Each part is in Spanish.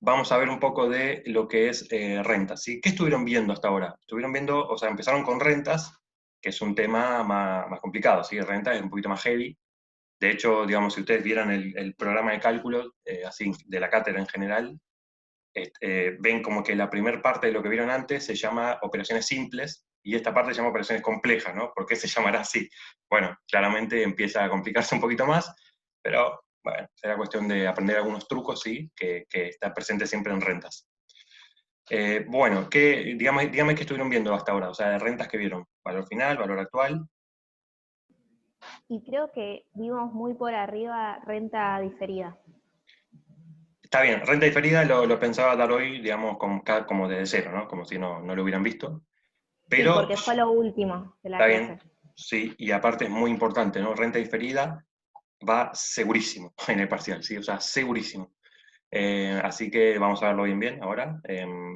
vamos a ver un poco de lo que es rentas, ¿sí? ¿Qué estuvieron viendo hasta ahora? Estuvieron viendo, o sea, empezaron con rentas, que es un tema más complicado, ¿sí? Rentas es un poquito más heavy. De hecho, digamos, si ustedes vieran el programa de cálculo, así, de la cátedra en general, ven como que la primera parte de lo que vieron antes se llama operaciones simples, y esta parte se llama operaciones complejas, ¿no? ¿Por qué se llamará así? Bueno, claramente empieza a complicarse un poquito más, pero bueno, será cuestión de aprender algunos trucos, sí, que está presente siempre en rentas. Bueno, dígame qué estuvieron viendo hasta ahora, o sea, de rentas que vieron. Valor final, valor actual. Y creo que vimos muy por arriba renta diferida. Está bien, renta diferida lo pensaba dar hoy, digamos, como desde cero, ¿no? Como si no lo hubieran visto. Sí, Pero porque fue lo último de la está clase. bien, sí, y aparte es muy importante, ¿no? Renta diferida va segurísimo en el parcial, ¿sí? O sea, segurísimo. Así que vamos a verlo bien ahora.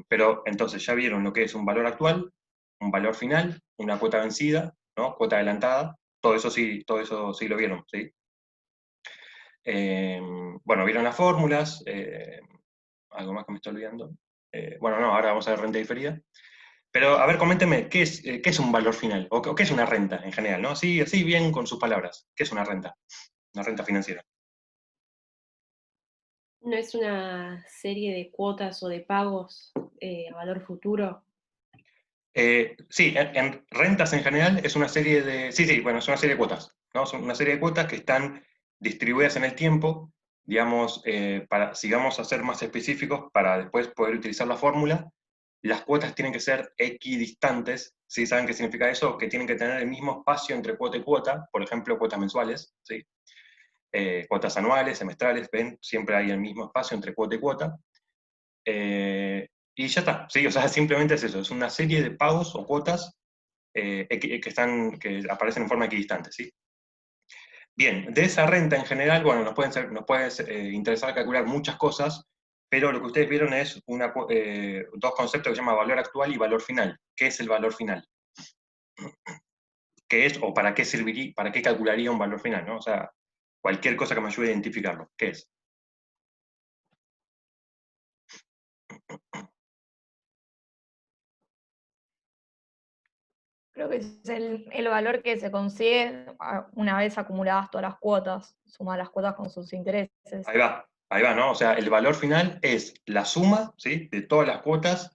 Pero entonces ya vieron lo que es un valor actual, un valor final, una cuota vencida, ¿no? Cuota adelantada. Todo eso sí lo vieron, ¿sí? Bueno, vieron las fórmulas, algo más que me estoy olvidando. Bueno, no, ahora vamos a ver renta diferida. Pero, a ver, coménteme, ¿qué es un valor final? O qué es una renta en general, ¿no? Sí, así bien con sus palabras. ¿Qué es una renta? Una renta financiera. ¿No es una serie de cuotas o de pagos a valor futuro? Sí, en rentas en general es una serie de. Sí, bueno, es una serie de cuotas, ¿no? Son una serie de cuotas que están distribuidas en el tiempo, digamos, si vamos a ser más específicos, para después poder utilizar la fórmula, las cuotas tienen que ser equidistantes, ¿sí? ¿Saben qué significa eso? Que tienen que tener el mismo espacio entre cuota y cuota, por ejemplo, cuotas mensuales, ¿sí? Cuotas anuales, semestrales, ven, siempre hay el mismo espacio entre cuota y cuota. Y ya está, sí, o sea, simplemente es eso, es una serie de pagos o cuotas que aparecen en forma equidistante, ¿sí? Bien, de esa renta en general, bueno, nos puede interesar calcular muchas cosas, pero lo que ustedes vieron es dos conceptos que se llaman valor actual y valor final. ¿Qué es el valor final? ¿Qué es o para qué serviría, para qué calcularía un valor final, ¿no? O sea, cualquier cosa que me ayude a identificarlo. ¿Qué es? Creo que es el valor que se consigue una vez acumuladas todas las cuotas, sumar las cuotas con sus intereses. Ahí va, ¿no? O sea, el valor final es la suma, ¿sí? De todas las cuotas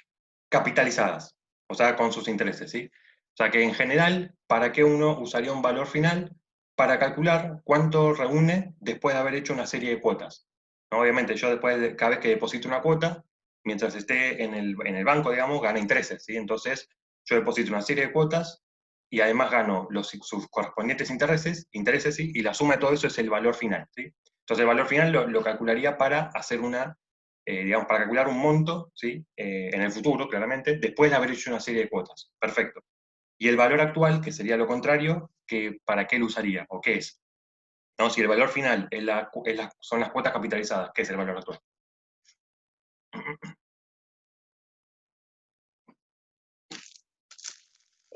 capitalizadas, o sea, con sus intereses, ¿sí? O sea, que en general, ¿para qué uno usaría un valor final? Para calcular cuánto reúne después de haber hecho una serie de cuotas, ¿no? Obviamente, yo cada vez que deposito una cuota, mientras esté en el banco, digamos, gana intereses, ¿sí? Entonces, yo deposito una serie de cuotas y además gano sus correspondientes intereses, ¿sí? Y la suma de todo eso es el valor final, ¿sí? Entonces el valor final lo calcularía para hacer digamos, para calcular un monto, ¿sí? En el futuro, claramente, después de haber hecho una serie de cuotas. Perfecto. Y el valor actual, que sería lo contrario, ¿para qué lo usaría? ¿O qué es? ¿No? Si el valor final son las cuotas capitalizadas, ¿qué es el valor actual?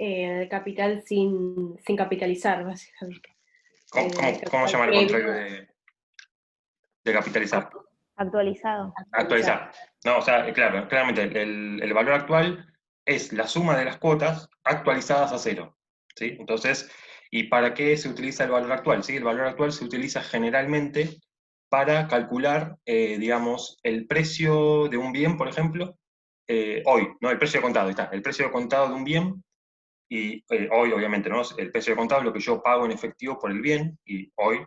El capital sin capitalizar, básicamente. ¿Cómo se Capital llama el previo. contrario de capitalizar? Actualizado. Actualizar. Actualizar. No, o sea, claro, claramente el valor actual es la suma de las cuotas actualizadas a cero, ¿sí? Entonces, ¿y para qué se utiliza el valor actual? ¿Sí? El valor actual se utiliza generalmente para calcular, digamos, el precio de un bien, por ejemplo, hoy, ¿no? El precio de contado, ahí está, el precio de contado de un bien, y hoy, obviamente, ¿no? El precio de contado es lo que yo pago en efectivo por el bien, y hoy,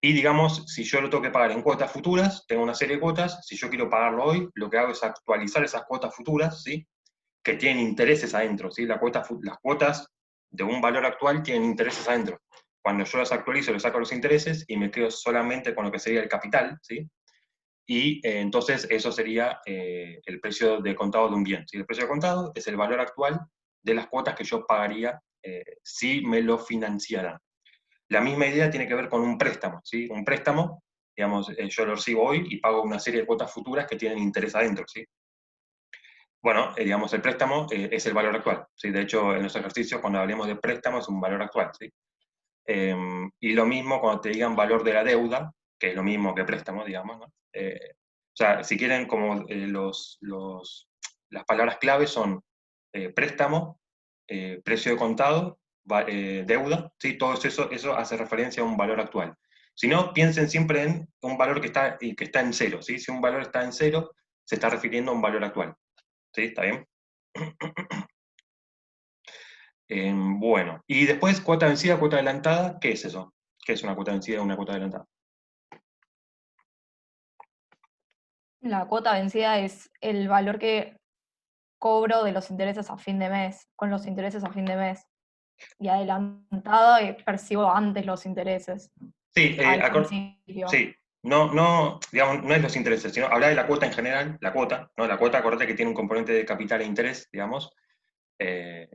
y digamos, si yo lo tengo que pagar en cuotas futuras, tengo una serie de cuotas, si yo quiero pagarlo hoy, lo que hago es actualizar esas cuotas futuras, ¿sí? Que tienen intereses adentro, ¿sí? Las cuotas de un valor actual tienen intereses adentro. Cuando yo las actualizo, le saco los intereses y me quedo solamente con lo que sería el capital, ¿sí? Y entonces eso sería el precio de contado de un bien, ¿sí? El precio de contado es el valor actual de las cuotas que yo pagaría si me lo financiaran. La misma idea tiene que ver con un préstamo, ¿sí? Un préstamo, digamos, yo lo recibo hoy y pago una serie de cuotas futuras que tienen interés adentro, ¿sí? Bueno, digamos, el préstamo es el valor actual, ¿sí? De hecho, en los ejercicios, cuando hablemos de préstamo, es un valor actual, ¿sí? Y lo mismo cuando te digan valor de la deuda, que es lo mismo que préstamo, digamos, ¿no? O sea, si quieren, como las palabras clave son préstamo, precio de contado, deuda, ¿sí? Todo eso hace referencia a un valor actual. Si no, piensen siempre en un valor que está en cero, ¿sí? Si un valor está en cero, se está refiriendo a un valor actual. ¿Sí? ¿Está bien? Bueno, y después cuota vencida, cuota adelantada, ¿qué es eso? ¿Qué es una cuota vencida o una cuota adelantada? La cuota vencida es el valor que cobro de los intereses a fin de mes, con los intereses a fin de mes. Y adelantada percibo antes los intereses, Sí, al principio. sí, no, digamos, no es los intereses, sino hablar de la cuota en general, la cuota, ¿no? La cuota, acordate que tiene un componente de capital e interés, digamos, eh,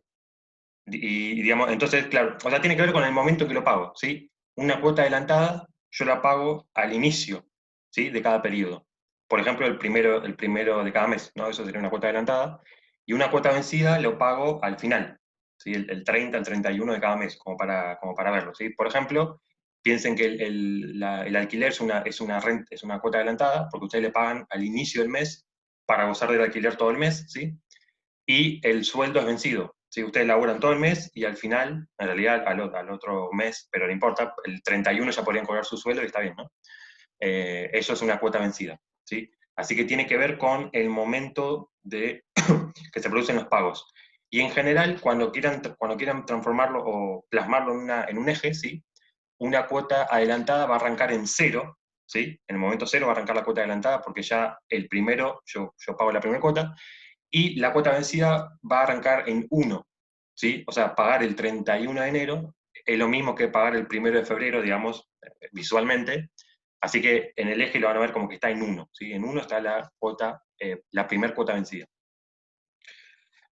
y, digamos, entonces, claro, o sea, tiene que ver con el momento que lo pago, ¿sí? Una cuota adelantada yo la pago al inicio, ¿sí? De cada periodo. Por ejemplo, el primero de cada mes, ¿no? Eso sería una cuota adelantada. Y una cuota vencida lo pago al final, ¿sí? El 30, el 31 de cada mes, como para verlo, ¿sí? Por ejemplo, piensen que el alquiler es una cuota adelantada, porque ustedes le pagan al inicio del mes para gozar del alquiler todo el mes, ¿sí? Y el sueldo es vencido. ¿Sí? Ustedes laburan todo el mes y al final, en realidad al otro mes, pero no importa, el 31 ya podrían cobrar su sueldo y está bien, ¿no? Eso es una cuota vencida. ¿Sí? Así que tiene que ver con el momento de que se producen los pagos. Y en general, cuando quieran transformarlo o plasmarlo en un eje, ¿sí? Una cuota adelantada va a arrancar en cero, ¿sí? En el momento cero va a arrancar la cuota adelantada porque ya el primero, yo pago la primera cuota, y la cuota vencida va a arrancar en 1, ¿sí? O sea, pagar el 31 de enero es lo mismo que pagar el 1 de febrero, digamos, visualmente, así que en el eje lo van a ver como que está en 1, ¿sí? En 1 está la cuota, la primera cuota vencida.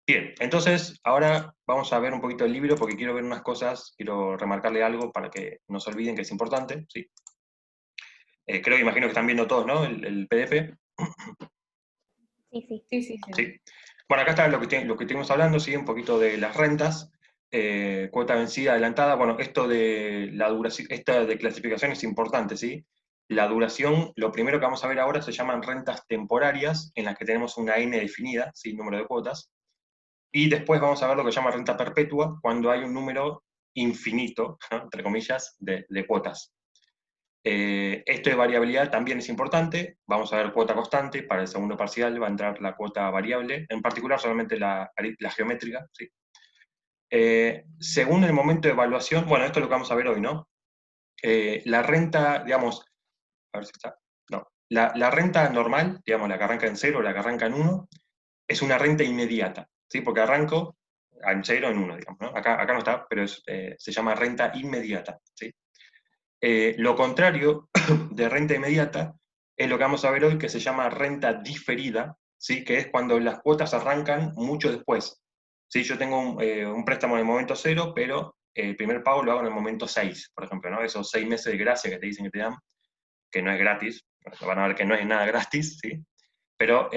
Bien, entonces ahora vamos a ver un poquito el libro porque quiero ver unas cosas, quiero remarcarle algo para que no se olviden que es importante, ¿sí? Creo que imagino que están viendo todos, ¿no? El PDF. Sí, sí. Sí, sí, sí. Sí. Bueno, acá está lo que estuvimos hablando, ¿sí? Un poquito de las rentas, cuota vencida adelantada. Bueno, esto de la duración, esta de clasificación es importante, ¿sí? La duración, lo primero que vamos a ver ahora se llaman rentas temporarias, en las que tenemos una N definida, ¿sí? Número de cuotas. Y después vamos a ver lo que se llama renta perpetua, cuando hay un número infinito, ¿no? Entre comillas, de cuotas. Esto de variabilidad también es importante. Vamos a ver cuota constante. Para el segundo parcial va a entrar la cuota variable, en particular solamente la geométrica. ¿Sí? Según el momento de evaluación, bueno, esto es lo que vamos a ver hoy, ¿no? La renta, digamos, a ver si está. No. La renta normal, digamos, la que arranca en 0, la que arranca en 1, es una renta inmediata, ¿sí? Porque arranco en 0, en 1, digamos, ¿no? Acá no está, pero se llama renta inmediata, ¿sí? Lo contrario de renta inmediata es lo que vamos a ver hoy, que se llama renta diferida, ¿sí? Que es cuando las cuotas arrancan mucho después. ¿Sí? Yo tengo un préstamo en el momento 0, pero el primer pago lo hago en el momento 6, por ejemplo, ¿no? Esos 6 meses de gracia que te dicen que te dan, que no es gratis, van a ver que no es nada gratis, ¿sí? Pero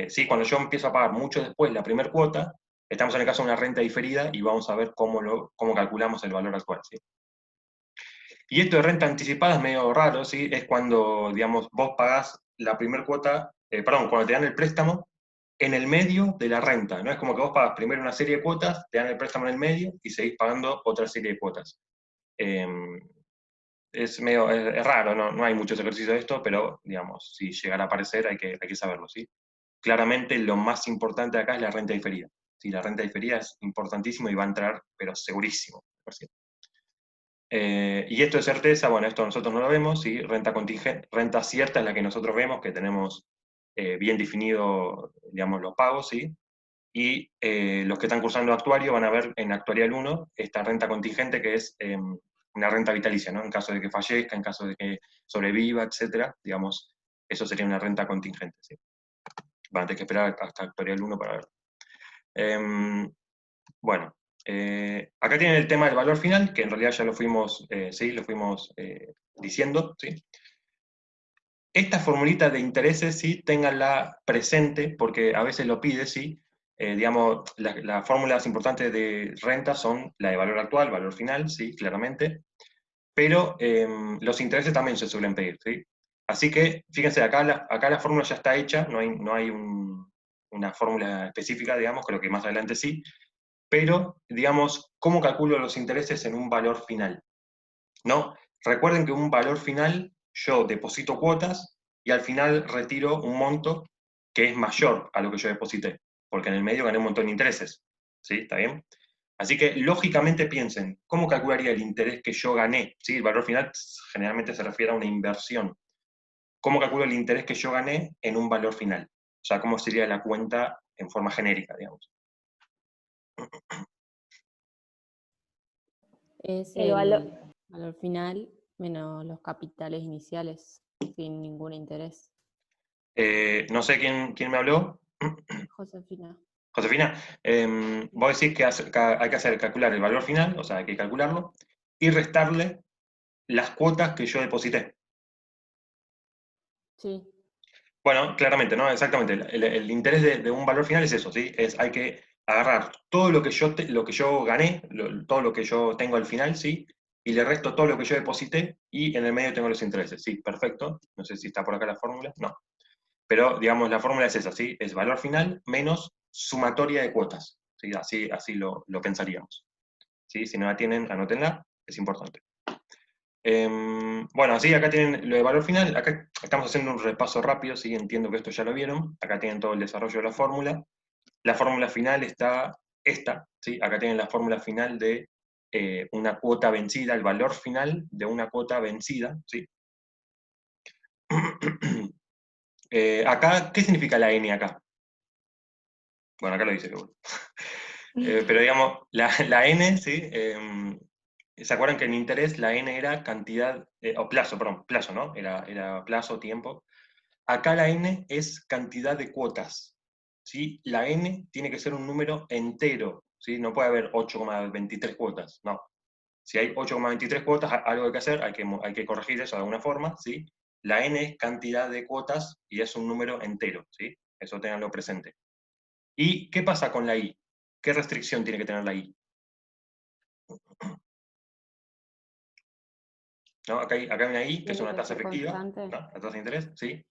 sí, cuando yo empiezo a pagar mucho después la primera cuota, estamos en el caso de una renta diferida y vamos a ver cómo calculamos el valor actual, ¿sí? Y esto de renta anticipada es medio raro, ¿sí? Es cuando, digamos, vos pagás la primera cuota, cuando te dan el préstamo en el medio de la renta, ¿no? Es como que vos pagas primero una serie de cuotas, te dan el préstamo en el medio y seguís pagando otra serie de cuotas. Es medio, es raro, no hay muchos ejercicios de esto, pero, digamos, si llegara a aparecer hay que saberlo, ¿sí? Claramente lo más importante acá es la renta diferida. ¿Sí? La renta diferida es importantísimo y va a entrar, pero segurísimo. Y esto de certeza, bueno, esto nosotros no lo vemos, ¿sí? Renta contingente, renta cierta es la que nosotros vemos, que tenemos bien definido, digamos, los pagos, ¿sí? Y los que están cursando actuario van a ver en actuarial 1 esta renta contingente, que es una renta vitalicia, ¿no? En caso de que fallezca, en caso de que sobreviva, etcétera, digamos, eso sería una renta contingente, ¿sí? Van a tener que esperar hasta actuarial 1 para verlo. Bueno, acá tienen el tema del valor final, que en realidad ya lo fuimos diciendo, ¿sí? Esta formulita de intereses, sí, ténganla presente, porque a veces lo pide, sí. Digamos, las fórmulas importantes de renta son la de valor actual, valor final, sí, claramente, pero los intereses también se suelen pedir, ¿sí? Así que, fíjense, acá la fórmula ya está hecha, no hay una fórmula específica, digamos, creo que más adelante sí, pero, digamos, ¿cómo calculo los intereses en un valor final? ¿No? Recuerden que un valor final, yo deposito cuotas y al final retiro un monto que es mayor a lo que yo deposité, porque en el medio gané un montón de intereses. ¿Sí? ¿Está bien? Así que, lógicamente piensen, ¿cómo calcularía el interés que yo gané? ¿Sí? El valor final generalmente se refiere a una inversión. ¿Cómo calculo el interés que yo gané en un valor final? O sea, ¿cómo sería la cuenta en forma genérica, digamos? Es El valor, el valor final menos los capitales iniciales, sin ningún interés. No sé quién me habló. Josefina. Josefina, vos decís que hay que calcular el valor final, o sea, hay que calcularlo, y restarle las cuotas que yo deposité. Sí, Bueno, claramente, ¿no? Exactamente. El interés de un valor final es eso, ¿sí? Hay que agarrar todo lo que lo que yo gané, todo lo que yo tengo al final, ¿sí? Y le resto todo lo que yo deposité y en el medio tengo los intereses. Sí, perfecto. No sé si está por acá la fórmula. No. Pero, digamos, la fórmula es esa, ¿sí? Es valor final menos sumatoria de cuotas. ¿Sí? Así lo pensaríamos. ¿Sí? Si no la tienen, anótenla, es importante. Bueno, sí, acá tienen lo de valor final. Acá estamos haciendo un repaso rápido, ¿sí? Entiendo que esto ya lo vieron. Acá tienen todo el desarrollo de la fórmula. La fórmula final está esta, ¿sí? Acá tienen la fórmula final de una cuota vencida, el valor final de una cuota vencida, ¿sí? Acá, ¿qué significa la N acá? Bueno, acá lo dice, seguro. Pero digamos, la N, ¿sí? ¿Se acuerdan que en interés la N era cantidad, o plazo, perdón, plazo, ¿no? Era plazo, tiempo. Acá la N es cantidad de cuotas, ¿sí? La N tiene que ser un número entero, ¿sí? No puede haber 8,23 cuotas, no. Si hay 8,23 cuotas, algo hay que hacer, hay que corregir eso de alguna forma, ¿sí? La N es cantidad de cuotas y es un número entero, ¿sí? Eso tenganlo presente. ¿Y qué pasa con la I? ¿Qué restricción tiene que tener la I? ¿No? Acá hay una I, que es tiene una que tasa ser efectiva, constante. ¿no? La tasa de interés, ¿sí?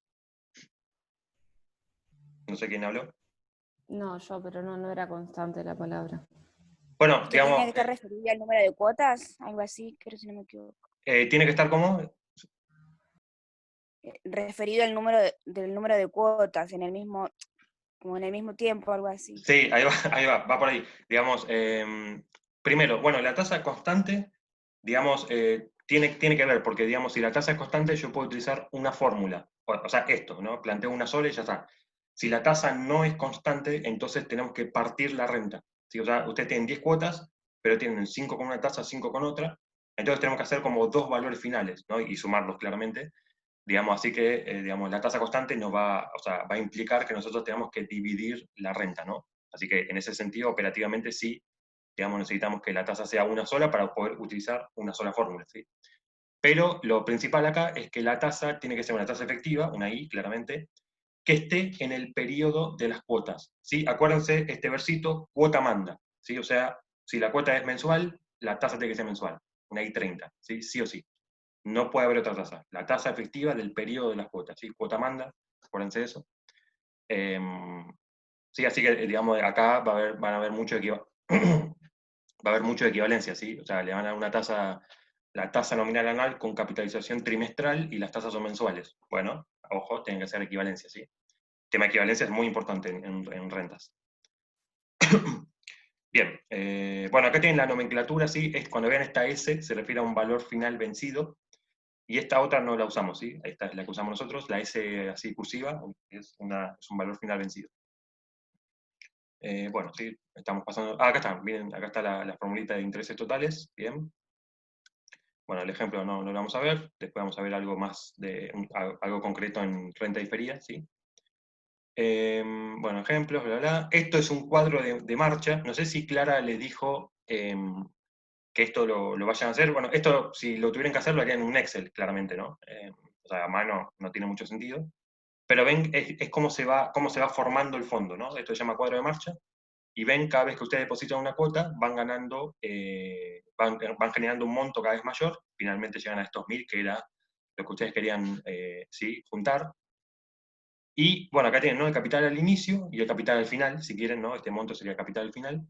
No sé quién habló. No, yo, pero no era constante la palabra. Bueno, Que tenía que digamos, estar referido al número de cuotas, algo así, creo si no me equivoco. tiene que estar como, Referido al del número de cuotas, en el mismo, como en el mismo tiempo, algo así. sí, ahí va por ahí. Digamos, primero, bueno, la tasa constante, digamos, tiene que ver, porque, digamos, si la tasa es constante, yo puedo utilizar una fórmula. O sea, esto, ¿no? Planteo una sola y ya está. Si la tasa no es constante, entonces tenemos que partir la renta. ¿Sí? O sea, ustedes tienen 10 cuotas, pero tienen 5 con una tasa, 5 con otra. Entonces tenemos que hacer como dos valores finales, ¿no? Y sumarlos claramente. Digamos, así que, digamos, la tasa constante nos o sea, va a implicar que nosotros tenemos que dividir la renta, ¿no? Así que en ese sentido, operativamente sí, digamos, necesitamos que la tasa sea una sola para poder utilizar una sola fórmula, ¿sí? Pero lo principal acá es que la tasa tiene que ser una tasa efectiva, una I, claramente, que esté en el periodo de las cuotas, ¿sí? Acuérdense, este versito, cuota manda, ¿sí? O sea, si la cuota es mensual, la tasa tiene que ser mensual, una I30, ¿sí? Sí o sí. No puede haber otra tasa. La tasa efectiva del periodo de las cuotas, ¿sí? Cuota manda, acuérdense de eso. Sí, así que, digamos, acá van a haber mucho va a haber mucho de equivalencia, ¿sí? O sea, le van a dar una tasa, la tasa nominal anual con capitalización trimestral y las tasas son mensuales. Bueno, ojo, tienen que ser equivalencia, ¿sí? El tema de equivalencia es muy importante en rentas. Bien, bueno, acá tienen la nomenclatura, ¿sí? Cuando vean esta S, se refiere a un valor final vencido, y esta otra no la usamos, ¿sí? Esta es la que usamos nosotros, la S así cursiva, es un valor final vencido. Bueno, sí, estamos pasando. Acá está, miren, acá está la formulita de intereses totales, bien. Bueno, el ejemplo no lo vamos a ver, después vamos a ver algo más algo concreto en renta diferida, ¿sí? Bueno, ejemplos, bla, bla. Esto es un cuadro de marcha. No sé si Clara les dijo que esto lo vayan a hacer. Bueno, esto, si lo tuvieran que hacer, lo harían en un Excel, claramente, ¿no? O sea, a mano no tiene mucho sentido. Pero ven, es cómo se va formando el fondo, ¿no? Esto se llama cuadro de marcha. Y ven, cada vez que ustedes depositan una cuota, van ganando, van generando un monto cada vez mayor. Finalmente llegan a estos 1000, que era lo que ustedes querían ¿sí? juntar. Y bueno, acá tienen, ¿no? El capital al inicio y el capital al final, si quieren, ¿no? Este monto sería el capital al final.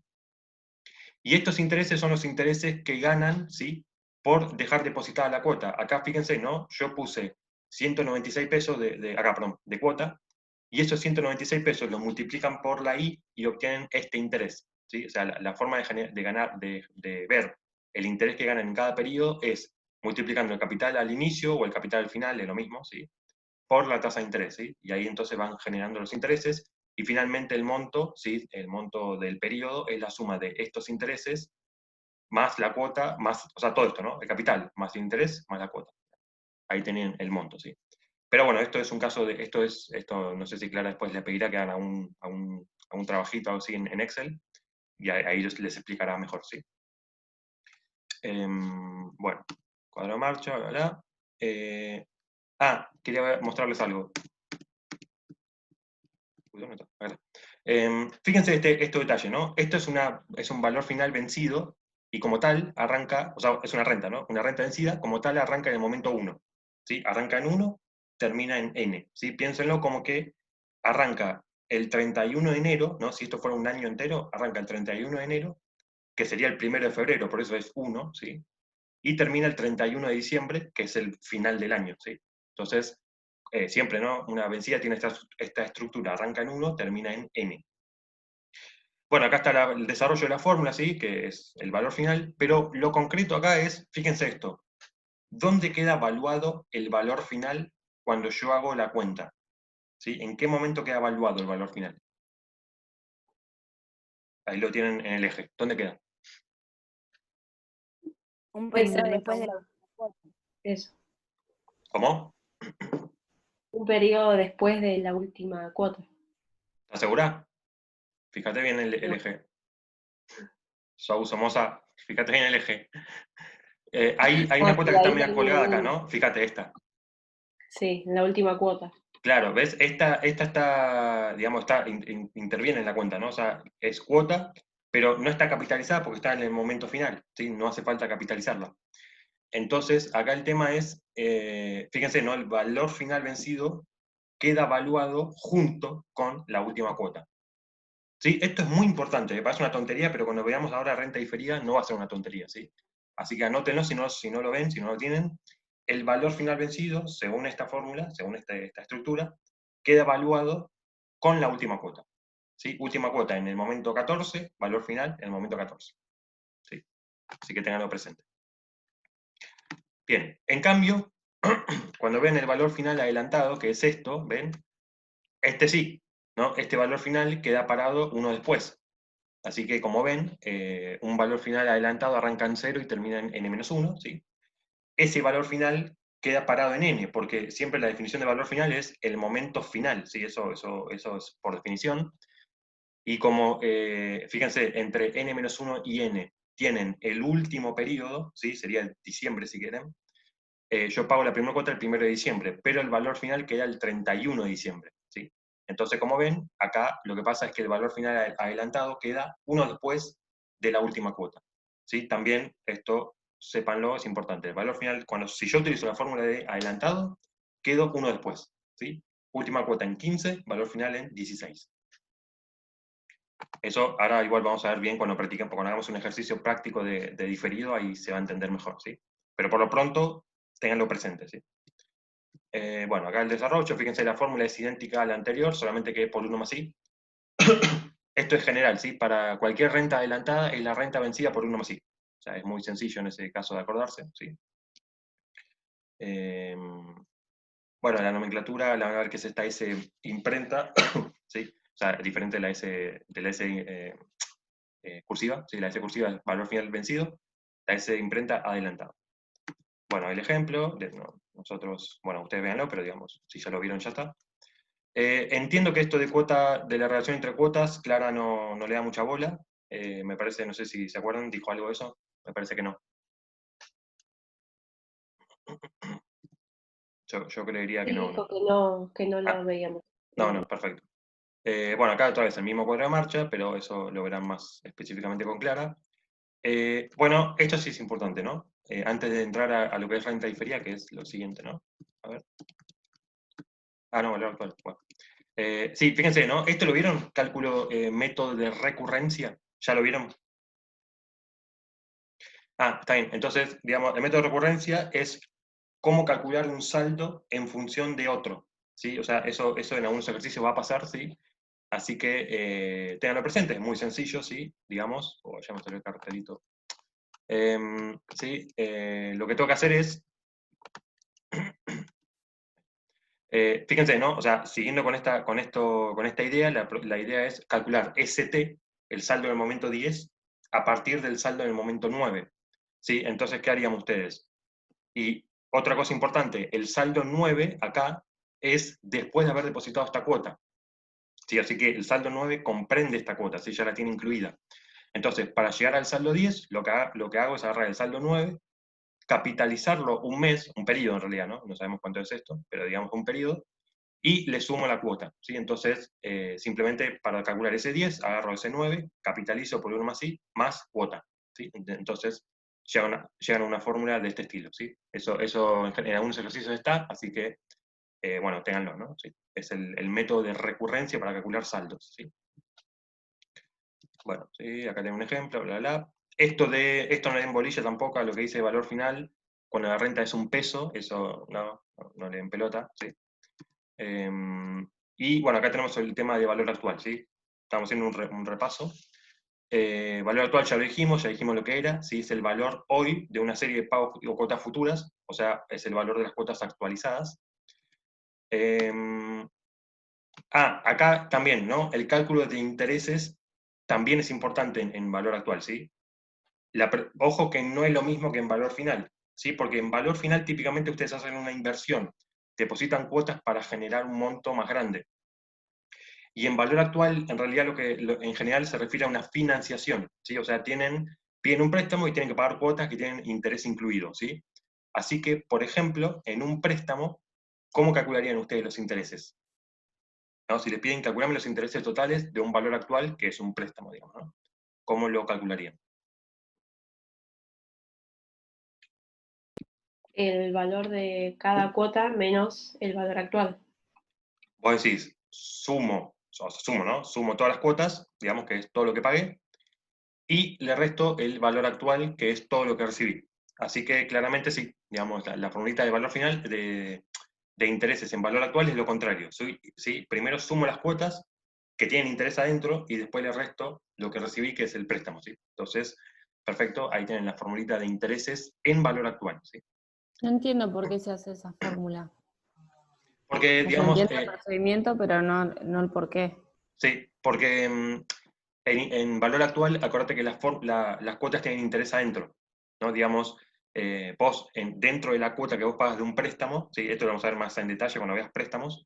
Y estos intereses son los intereses que ganan, ¿sí? Por dejar depositada la cuota. Acá fíjense, ¿no? Yo puse 196 pesos de cuota, y esos 196 pesos los multiplican por la I y obtienen este interés, ¿sí? O sea, la forma de ver el interés que ganan en cada periodo es multiplicando el capital al inicio o el capital al final, es lo mismo, ¿sí? Por la tasa de interés, ¿sí? Y ahí entonces van generando los intereses, y finalmente el monto, ¿sí? El monto del periodo es la suma de estos intereses más la cuota, más, o sea, todo esto, ¿no? El capital, más el interés, más la cuota. Ahí tenían el monto, ¿sí? Pero bueno, esto es un caso de, esto no sé si Clara después le pedirá que hagan a un trabajito o algo así en Excel, y ahí les explicará mejor, ¿sí? Bueno, cuadro de marcha, bla, bla. Quería mostrarles algo. Uy, ¿dónde está? Acá está. Fíjense este detalle, ¿no? Esto es un valor final vencido, y como tal arranca, o sea, es una renta, ¿no? Una renta vencida, como tal arranca en el momento 1, ¿sí? Arranca en 1, termina en N, ¿sí? Piénsenlo como que arranca el 31 de enero, ¿no? Si esto fuera un año entero, arranca el 31 de enero, que sería el 1 de febrero, por eso es 1, ¿sí? Y termina el 31 de diciembre, que es el final del año, ¿sí? Entonces, siempre, ¿no? Una vencida tiene esta estructura, arranca en 1, termina en N. Bueno, acá está el desarrollo de la fórmula, ¿sí? Que es el valor final, pero lo concreto acá es, fíjense esto, ¿dónde queda evaluado el valor final cuando yo hago la cuenta? ¿Sí? ¿En qué momento queda evaluado el valor final? Ahí lo tienen en el eje. ¿Dónde queda? Un Puede periodo ser después de la retomado. última cuota. Eso. ¿Cómo? Un periodo después de la última cuota. ¿Estás segura? Fíjate bien el No. eje. Somoza, fíjate bien el eje. Hay una cuota Sí, que está ahí media termina colgada en acá, 1. ¿no? Fíjate esta. Sí, en la última cuota. Claro, ¿ves? Esta está, digamos, interviene en la cuenta, ¿no? O sea, es cuota, pero no está capitalizada porque está en el momento final, ¿sí? No hace falta capitalizarla. Entonces, acá el tema es, fíjense, ¿no? El valor final vencido queda evaluado junto con la última cuota. ¿Sí? Esto es muy importante, me parece una tontería, pero cuando veamos ahora renta diferida no va a ser una tontería, ¿sí? Así que anótenlo si no lo ven, si no lo tienen. El valor final vencido, según esta fórmula, según esta estructura, queda evaluado con la última cuota. ¿Sí? Última cuota en el momento 14, valor final en el momento 14. ¿Sí? Así que tenganlo presente. Bien, en cambio, cuando ven el valor final adelantado, que es esto, ¿ven? Este sí, ¿no? Este valor final queda parado uno después. Así que, como ven, un valor final adelantado arranca en 0 y termina en n-1, ¿sí? Ese valor final queda parado en n, porque siempre la definición de valor final es el momento final, ¿sí? Eso es por definición. Y como, fíjense, entre n-1 y n tienen el último periodo, ¿sí? Sería el diciembre si quieren, yo pago la primera cuota el 1 de diciembre, pero el valor final queda el 31 de diciembre, ¿sí? Entonces, como ven, acá lo que pasa es que el valor final adelantado queda uno después de la última cuota, ¿sí? También esto, sépanlo, es importante. El valor final, si yo utilizo la fórmula de adelantado, quedo uno después, ¿sí? Última cuota en 15, valor final en 16. Eso ahora igual vamos a ver bien cuando practiquen, cuando hagamos un ejercicio práctico de diferido, ahí se va a entender mejor, ¿sí? Pero por lo pronto, ténganlo presente, ¿sí? Bueno, acá el desarrollo, fíjense, la fórmula es idéntica a la anterior, solamente que por 1 más i. Esto es general, ¿sí? Para cualquier renta adelantada es la renta vencida por 1 más i. O sea, es muy sencillo en ese caso de acordarse, ¿sí? Bueno, la nomenclatura, la van a ver que es esta S imprenta, ¿sí? O sea, diferente de la S cursiva, ¿sí? La S cursiva es valor final vencido, la S imprenta adelantada. Bueno, el ejemplo, nosotros, bueno, ustedes véanlo, pero digamos, si ya lo vieron ya está. Entiendo que esto de cuota, de la relación entre cuotas, Clara no le da mucha bola. Me parece, no sé si se acuerdan, dijo algo de eso. Me parece que no. Yo creería que Sí, no. dijo que no lo veíamos. No, perfecto. Bueno, acá otra vez el mismo cuadro de marcha, pero eso lo verán más específicamente con Clara. Bueno, esto sí es importante, ¿no? antes de entrar a lo que es renta diferida, que es lo siguiente, ¿no? A ver. Ah, no, valor actual. Bueno. Sí, fíjense, ¿no? ¿Esto lo vieron? Cálculo, método de recurrencia. ¿Ya lo vieron? Ah, está bien. Entonces, digamos, el método de recurrencia es cómo calcular un saldo en función de otro, ¿sí? O sea, eso en algunos ejercicios va a pasar, ¿sí? Así que ténganlo presente, es muy sencillo, ¿sí? Digamos, ya me salió el cartelito. ¿Sí? Lo que tengo que hacer es, fíjense, ¿no? O sea, siguiendo con esta idea, la idea es calcular ST, el saldo en el momento 10, a partir del saldo en el momento 9, ¿sí? Entonces, ¿qué harían ustedes? Y otra cosa importante, el saldo 9 acá es después de haber depositado esta cuota, ¿sí? Así que el saldo 9 comprende esta cuota, ¿sí? Ya la tiene incluida. Entonces, para llegar al saldo 10, lo que hago es agarrar el saldo 9, capitalizarlo un mes, un periodo en realidad, ¿no? No sabemos cuánto es esto, pero digamos un periodo, y le sumo la cuota, ¿sí? Entonces, simplemente para calcular ese 10, agarro ese 9, capitalizo por uno más i, más cuota, ¿sí? Entonces, llegan a una fórmula de este estilo, ¿sí? Eso en algunos ejercicios está, así que, bueno, ténganlo, ¿no? ¿Sí? Es el método de recurrencia para calcular saldos, ¿sí? Bueno, ¿sí? Acá tengo un ejemplo, bla, bla, bla. Esto no le den bolilla tampoco a lo que dice valor final, cuando la renta es un peso, eso no le den pelota, ¿sí? Y bueno, acá tenemos el tema de valor actual, ¿sí? Estamos haciendo un repaso. Valor actual ya dijimos lo que era, ¿sí? Es el valor hoy de una serie de pagos o cuotas futuras, o sea, es el valor de las cuotas actualizadas. Acá también, ¿no? El cálculo de intereses también es importante en valor actual, ¿sí? Ojo que no es lo mismo que en valor final, ¿sí? Porque en valor final típicamente ustedes hacen una inversión, depositan cuotas para generar un monto más grande. Y en valor actual, en realidad en general se refiere a una financiación, ¿sí? O sea, piden un préstamo y tienen que pagar cuotas que tienen interés incluido, ¿sí? Así que, por ejemplo, en un préstamo, ¿cómo calcularían ustedes los intereses? ¿No? Si les piden calcularme los intereses totales de un valor actual, que es un préstamo, digamos, ¿no? ¿Cómo lo calcularían? El valor de cada cuota menos el valor actual. Vos decís, sumo, ¿no? Sumo todas las cuotas, digamos que es todo lo que pagué, y le resto el valor actual, que es todo lo que recibí. Así que claramente sí, digamos, la formulita de valor final de intereses en valor actual es lo contrario. ¿Sí? Primero sumo las cuotas que tienen interés adentro y después le resto lo que recibí, que es el préstamo, ¿sí? Entonces, perfecto, ahí tienen la formulita de intereses en valor actual, ¿sí? No entiendo por qué se hace esa fórmula. Porque, O sea, digamos, entiendo el procedimiento, pero no el por qué. sí, porque en valor actual, acuérdate que las cuotas tienen interés adentro, ¿no? Digamos, vos, dentro de la cuota que vos pagas de un préstamo, ¿sí? Esto lo vamos a ver más en detalle cuando veas préstamos,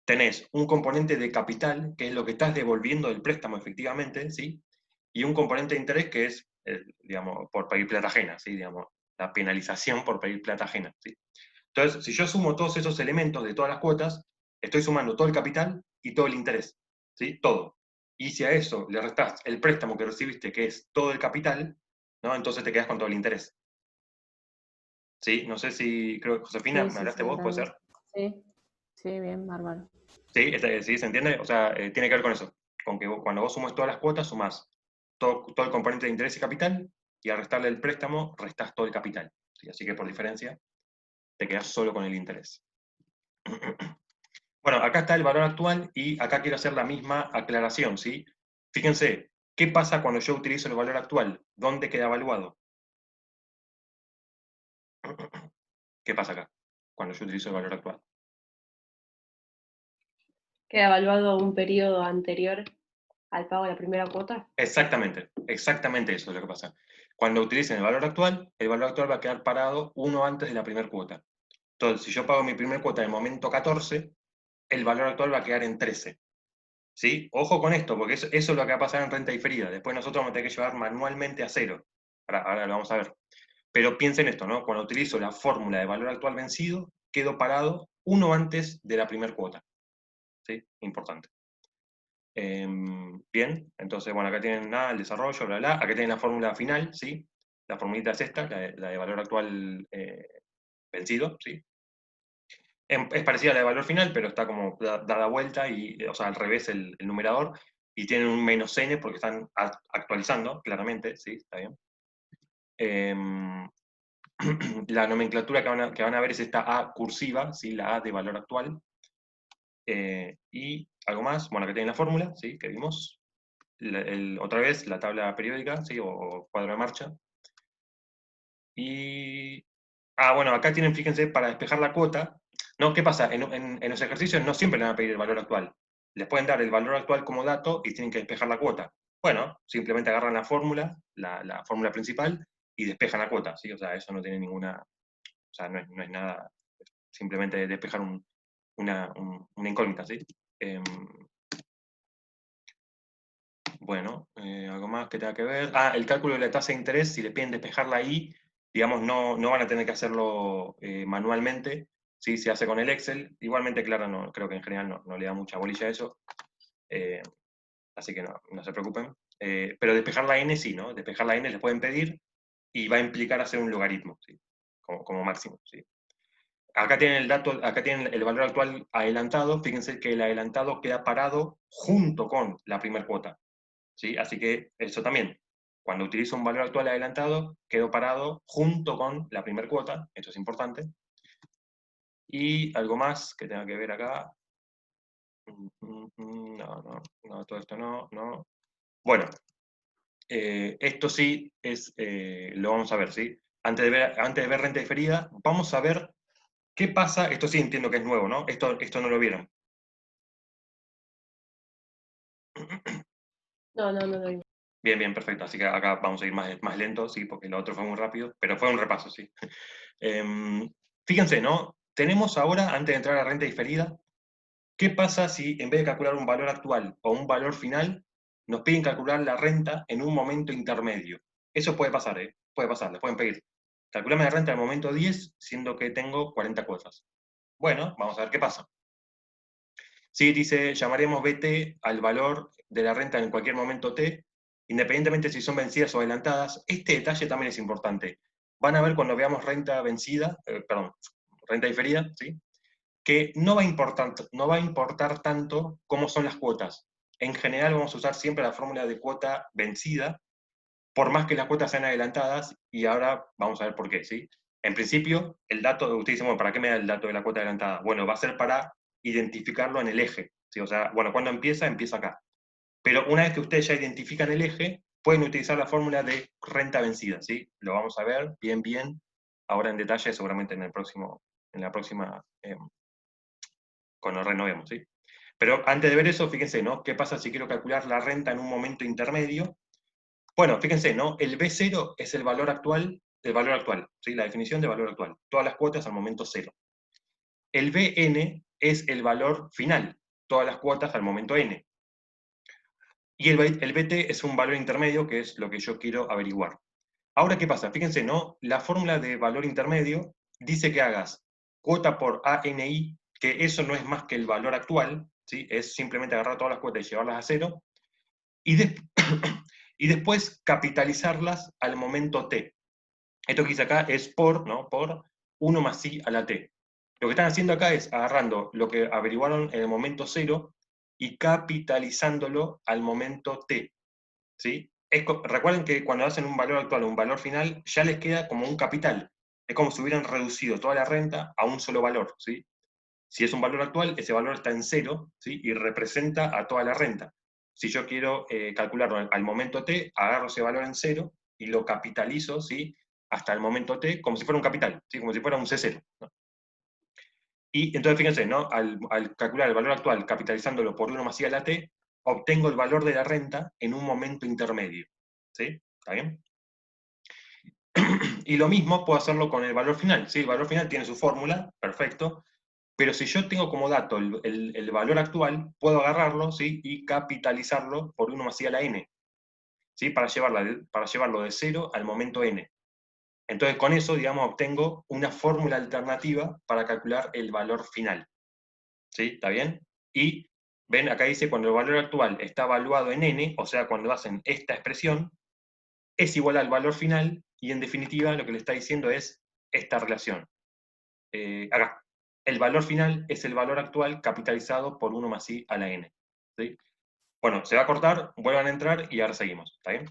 tenés un componente de capital, que es lo que estás devolviendo del préstamo efectivamente, ¿sí? Y un componente de interés que es, digamos, por pedir plata ajena, ¿sí? Digamos, la penalización por pedir plata ajena, ¿sí? Entonces, si yo sumo todos esos elementos de todas las cuotas, estoy sumando todo el capital y todo el interés, ¿sí? Todo. Y si a eso le restás el préstamo que recibiste, que es todo el capital, ¿no? Entonces te quedas con todo el interés. ¿Sí? No sé si, creo que Josefina, Sí, ¿me sí, hablaste sí, vos? ¿Puede entendí. ser? Sí, sí, bien, bárbaro. ¿Sí? ¿Sí? ¿Se entiende? O sea, tiene que ver con eso. Con que cuando vos sumas todas las cuotas, sumás todo el componente de interés y capital, y al restarle el préstamo, restás todo el capital. ¿Sí? Así que por diferencia, te quedás solo con el interés. Bueno, acá está el valor actual y acá quiero hacer la misma aclaración, ¿sí? Fíjense, ¿qué pasa cuando yo utilizo el valor actual? ¿Dónde queda evaluado? ¿Qué pasa acá cuando yo utilizo el valor actual? Queda evaluado un periodo anterior al pago de la primera cuota. Exactamente eso es lo que pasa. Cuando utilicen el valor actual va a quedar parado uno antes de la primera cuota. Entonces, si yo pago mi primera cuota en el momento 14, el valor actual va a quedar en 13. ¿Sí? Ojo con esto, porque eso es lo que va a pasar en renta diferida. Después nosotros vamos a tener que llevar manualmente a 0. Ahora lo vamos a ver. Pero piensen esto, ¿no? Cuando utilizo la fórmula de valor actual vencido, quedo parado uno antes de la primera cuota. ¿Sí? Importante. Bien, entonces, bueno, acá tienen el desarrollo, bla, bla. Acá tienen la fórmula final, ¿sí? La formulita es esta, la de valor actual vencido, ¿sí? Es parecida a la de valor final, pero está como dada vuelta, o sea, al revés el numerador, y tienen un menos n porque están actualizando, claramente, ¿sí? Está bien. La nomenclatura que van a ver es esta A cursiva, ¿sí? La A de valor actual. Y algo más, bueno, que tiene la fórmula, ¿sí? Que vimos. Otra vez, la tabla periódica, ¿sí? O cuadro de marcha. Y... bueno, acá tienen, fíjense, para despejar la cuota. ¿No? ¿Qué pasa? En los ejercicios no siempre le van a pedir el valor actual. Les pueden dar el valor actual como dato y tienen que despejar la cuota. Bueno, simplemente agarran la fórmula, la fórmula principal, y despejan la cuota, ¿sí? O sea, eso no tiene ninguna... O sea, no es nada, simplemente despejar una incógnita, ¿sí? Bueno, algo más que tenga que ver. El cálculo de la tasa de interés, si le piden despejarla ahí, digamos, no van a tener que hacerlo manualmente, ¿sí? Se hace con el Excel. Igualmente, claro, no, creo que en general no le da mucha bolilla a eso, así que no se preocupen. Pero despejar la n sí, ¿no? Despejar la n les pueden pedir y va a implicar hacer un logaritmo, ¿sí? Como máximo, ¿sí? Acá tienen el dato, acá tienen el valor actual adelantado. Fíjense que el adelantado queda parado junto con la primera cuota, ¿sí? Así que eso también, cuando utilizo un valor actual adelantado, quedo parado junto con la primera cuota, esto es importante. Y algo más que tenga que ver acá. No, todo esto no. Bueno, esto sí lo vamos a ver, ¿sí? Antes de ver renta diferida, vamos a ver qué pasa. Esto sí entiendo que es nuevo, ¿no? Esto no lo vieron. No lo vi. Bien, perfecto. Así que acá vamos a ir más lento, sí, porque lo otro fue muy rápido, pero fue un repaso, sí. Fíjense, ¿no? Tenemos ahora, antes de entrar a renta diferida, ¿qué pasa si en vez de calcular un valor actual o un valor final, nos piden calcular la renta en un momento intermedio? Eso puede pasar, ¿eh? Puede pasar, les pueden pedir. Calculame la renta en el momento 10, siendo que tengo 40 cuotas. Bueno, vamos a ver qué pasa. Sí, dice, llamaremos BT al valor de la renta en cualquier momento T, independientemente si son vencidas o adelantadas. Este detalle también es importante. Van a ver cuando veamos renta vencida, renta diferida, ¿sí? Que no va a importar tanto cómo son las cuotas. En general vamos a usar siempre la fórmula de cuota vencida, por más que las cuotas sean adelantadas, y ahora vamos a ver por qué, ¿sí? En principio, el dato, usted dice, bueno, ¿para qué me da el dato de la cuota adelantada? Bueno, va a ser para identificarlo en el eje, ¿sí? O sea, bueno, cuando empieza acá. Pero una vez que ustedes ya identifican el eje, pueden utilizar la fórmula de renta vencida, ¿sí? Lo vamos a ver bien, ahora en detalle, seguramente en la próxima, cuando renovemos, ¿sí? Pero antes de ver eso, fíjense, ¿no? ¿Qué pasa si quiero calcular la renta en un momento intermedio? Bueno, fíjense, ¿no? El B0 es el valor actual, ¿sí? La definición de valor actual. Todas las cuotas al momento 0. El Bn es el valor final, todas las cuotas al momento n. Y el Bt es un valor intermedio, que es lo que yo quiero averiguar. Ahora, ¿qué pasa? Fíjense, ¿no? La fórmula de valor intermedio dice que hagas cuota por ANI, que eso no es más que el valor actual, ¿sí? Es simplemente agarrar todas las cuotas y llevarlas a 0, y, y después capitalizarlas al momento t. Esto que dice acá es por, ¿no? Por 1 más i a la t. Lo que están haciendo acá es agarrando lo que averiguaron en el momento 0 y capitalizándolo al momento t, ¿sí? Recuerden que cuando hacen un valor actual o un valor final, ya les queda como un capital. Es como si hubieran reducido toda la renta a un solo valor, ¿sí? Si es un valor actual, ese valor está en 0, ¿sí? Y representa a toda la renta. Si yo quiero calcularlo al momento t, agarro ese valor en 0 y lo capitalizo, ¿sí? Hasta el momento t, como si fuera un capital, ¿sí? Como si fuera un C0, ¿no? Y entonces fíjense, ¿no? Al calcular el valor actual capitalizándolo por 1 más i a la t, obtengo el valor de la renta en un momento intermedio, ¿sí? ¿Está bien? Y lo mismo puedo hacerlo con el valor final, ¿sí? El valor final tiene su fórmula, perfecto, pero si yo tengo como dato el valor actual, puedo agarrarlo, ¿sí? Y capitalizarlo por 1 más i a la n, ¿sí? Para llevarlo de 0 al momento n. Entonces con eso, digamos, obtengo una fórmula alternativa para calcular el valor final, ¿sí? ¿Está bien? Y ven, acá dice cuando el valor actual está evaluado en n, o sea, cuando hacen esta expresión, es igual al valor final, y en definitiva lo que le está diciendo es esta relación. Acá, el valor final es el valor actual capitalizado por 1 más i a la n. ¿Sí? Bueno, se va a cortar, vuelvan a entrar y ahora seguimos. ¿Está bien?